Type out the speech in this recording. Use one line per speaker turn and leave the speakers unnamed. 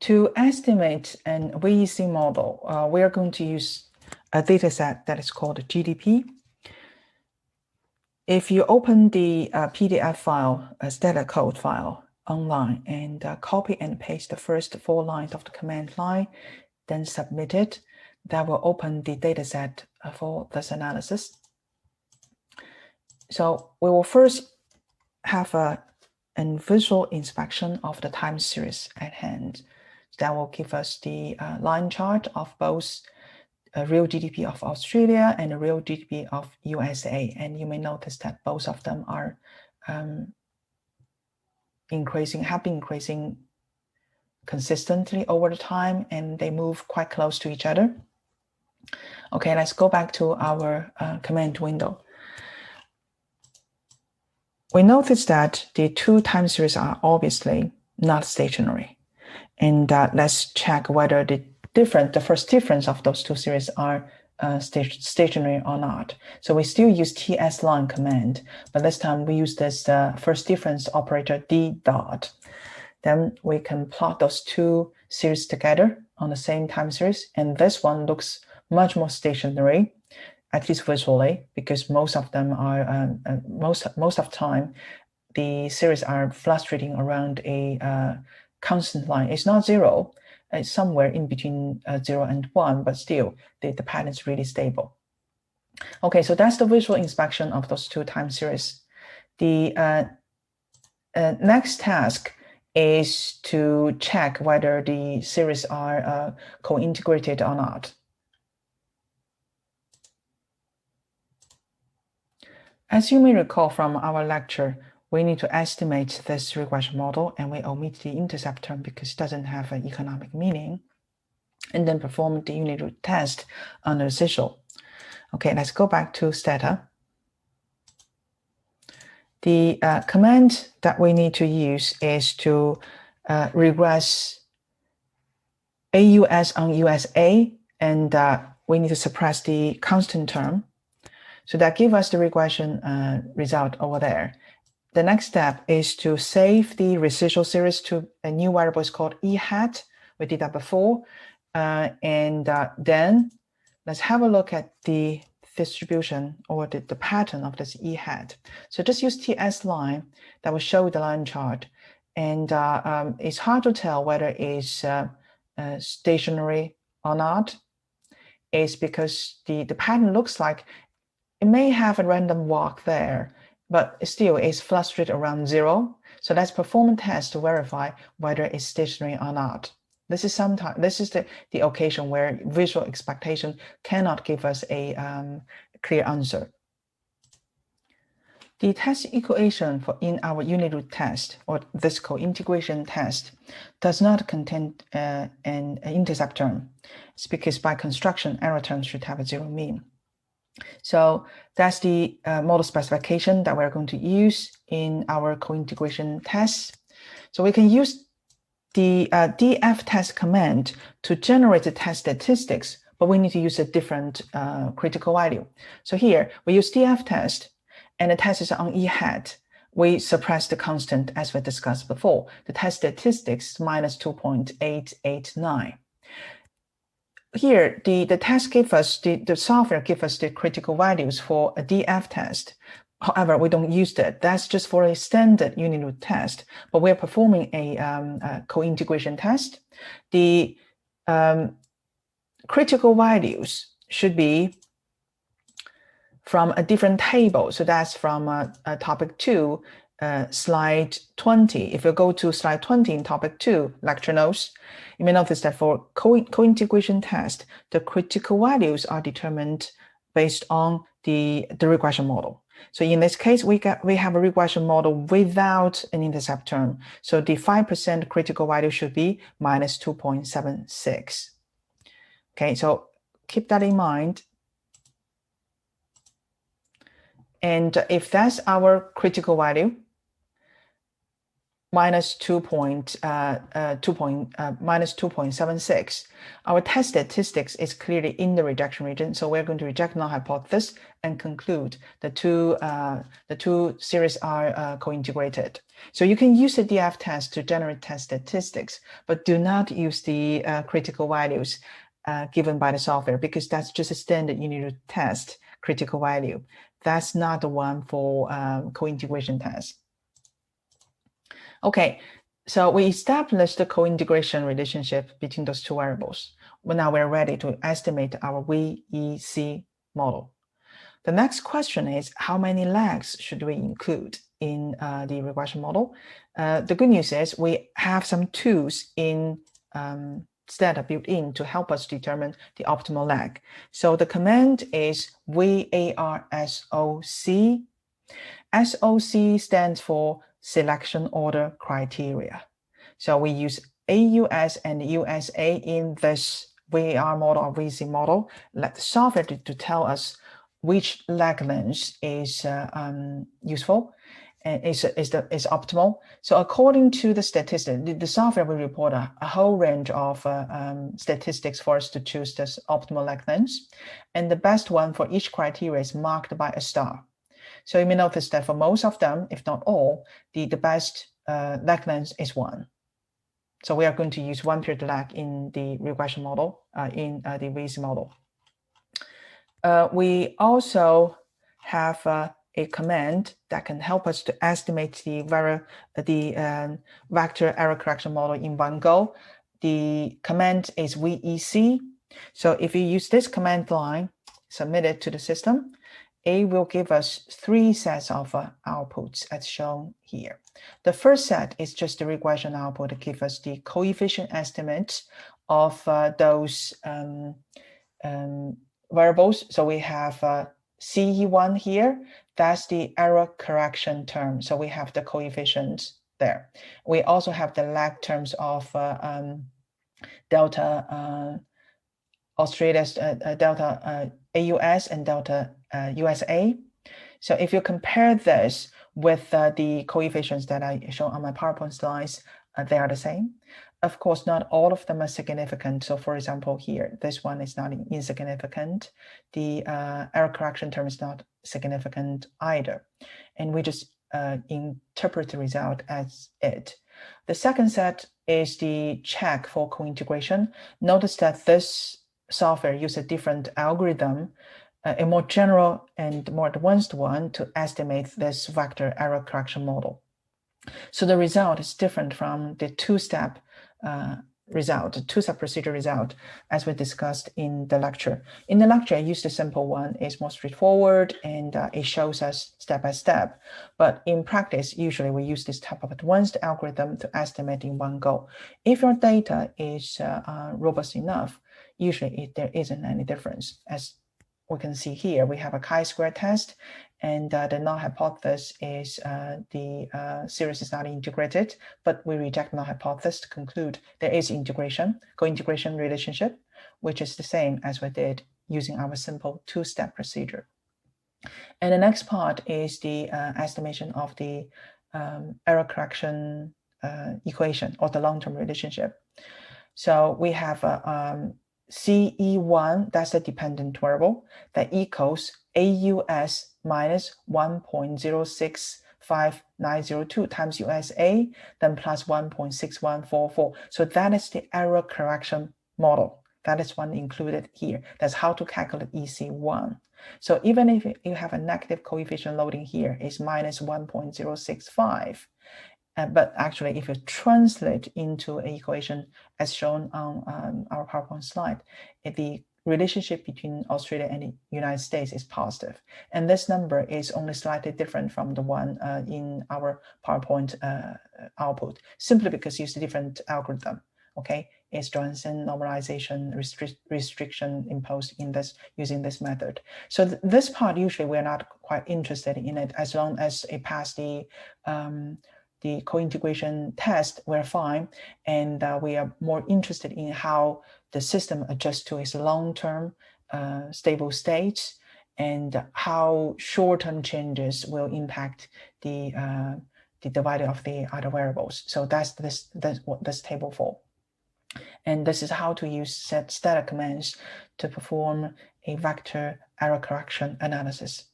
To estimate an VEC model, we are going to use a data set that is called GDP. If you open the PDF file, a stata code file online, and copy and paste the first 4 lines of the command line, then submit it, that will open the data set for this analysis. So we will first have a visual inspection of the time series at hand. That will give us the line chart of both real GDP of Australia and the real GDP of USA. And you may notice that both of them are have been increasing consistently over the time, and they move quite close to each other. Okay, let's go back to our command window. We notice that the 2 time series are obviously not stationary. And let's check whether the first difference of those 2 series are stationary or not. So we still use tsline command, but this time we use this first difference operator d dot. Then we can plot those 2 series together on the same time series, and this one looks much more stationary, at least visually, because most of them are most of the time the series are fluctuating around a constant line. It's not 0, it's somewhere in between 0 and 1, but still the pattern is really stable. Okay, so that's the visual inspection of those 2 time series. The next task is to check whether the series are co-integrated or not. As you may recall from our lecture, we need to estimate this regression model, and we omit the intercept term because it doesn't have an economic meaning, and then perform the unit root test on the residual. Okay, let's go back to stata. The command that we need to use is to regress AUS on USA, and we need to suppress the constant term. So that gives us the regression result over there. The next step is to save the residual series to a new variable called E hat. We did that before. Then let's have a look at the distribution or the pattern of this E hat. So just use TS line that will show the line chart. And it's hard to tell whether it's stationary or not. It's because the pattern looks like it may have a random walk there, but still it's fluctuated around 0. So let's perform a test to verify whether it's stationary or not. This is the occasion where visual expectation cannot give us a clear answer. The test equation in our unit root test, or this co-integration test, does not contain an intercept term. It's because by construction, error terms should have a 0 mean. So that's the model specification that we're going to use in our co-integration tests. So we can use the df test command to generate the test statistics, but we need to use a different critical value. So here we use df test, and the test is on E hat. We suppress the constant as we discussed before. The test statistics minus 2.889. Here, the test gives us, the software gives us the critical values for a DF test. However, we don't use that. That's just for a standard unit root test, but we're performing a co-integration test. The critical values should be from a different table. So that's from topic 2, slide 20. If you go to slide 20 in topic 2, lecture notes, you may notice that for co-integration test, the critical values are determined based on the regression model. So in this case, we have a regression model without an intercept term. So the 5% critical value should be minus 2.76. Okay, so keep that in mind. And if that's our critical value, minus 2.76. Our test statistics is clearly in the rejection region, so we're going to reject null hypothesis and conclude the two series are co-integrated. So you can use the DF test to generate test statistics, but do not use the critical values given by the software, because that's just a standard you need to test critical value. That's not the one for co-integration test. Okay, so we established the co-integration relationship between those two variables. Well, now we're ready to estimate our VEC model. The next question is, how many legs should we include in the regression model? The good news is we have some tools in stata built in to help us determine the optimal leg. So the command is VARSOC. SOC stands for selection order criteria. So we use AUS and USA in this VAR model or VC model, let the software to tell us which leg length is useful and is optimal. So according to the statistics, the software will report a whole range of statistics for us to choose this optimal leg length. And the best one for each criteria is marked by a star. So you may notice that for most of them, if not all, the best leg length is 1. So we are going to use 1 period lag in the regression model, in the VC model. We also have a command that can help us to estimate the vector error correction model in one go. The command is VEC. So if you use this command line, submit it to the system, it will give us 3 sets of outputs as shown here. The first set is just the regression output to give us the coefficient estimates of those variables. So we have CE1 here, that's the error correction term. So we have the coefficients there. We also have the lag terms of delta Australia's delta AUS and delta USA. So if you compare this with the coefficients that I show on my PowerPoint slides, they are the same. Of course, not all of them are significant. So for example, here, this one is not insignificant. The error correction term is not significant either. And we just interpret the result as it. The second set is the check for co-integration. Notice that this software uses a different algorithm, a more general and more advanced one to estimate this vector error correction model. So the result is different from the two-step procedure result, as we discussed in the lecture. In the lecture, I used the simple one. It's more straightforward and it shows us step by step. But in practice, usually we use this type of advanced algorithm to estimate in one go. If your data is robust enough, usually there isn't any difference. As we can see here, we have a chi-square test, and the null hypothesis is the series is not integrated, but we reject null hypothesis to conclude there is integration, co-integration relationship, which is the same as we did using our simple two-step procedure. And the next part is the estimation of the error correction equation or the long-term relationship. So we have CE1, that's the dependent variable, that equals AUS minus 1.065902 times USA, then plus 1.6144. So that is the error correction model. That is one included here. That's how to calculate EC1. So even if you have a negative coefficient loading here, it's minus 1.065. But actually, if you translate into an equation as shown on our PowerPoint slide, the relationship between Australia and the United States is positive. And this number is only slightly different from the one in our PowerPoint output, simply because it's a different algorithm. Okay, it's Johnson normalization restriction imposed in this using this method. So this part, usually we're not quite interested in it as long as it passed the co-integration test, we're fine. And we are more interested in how the system adjusts to its long-term stable states and how short-term changes will impact the the value of the other variables. So that's what this table for. And this is how to use stata commands to perform a vector error correction analysis.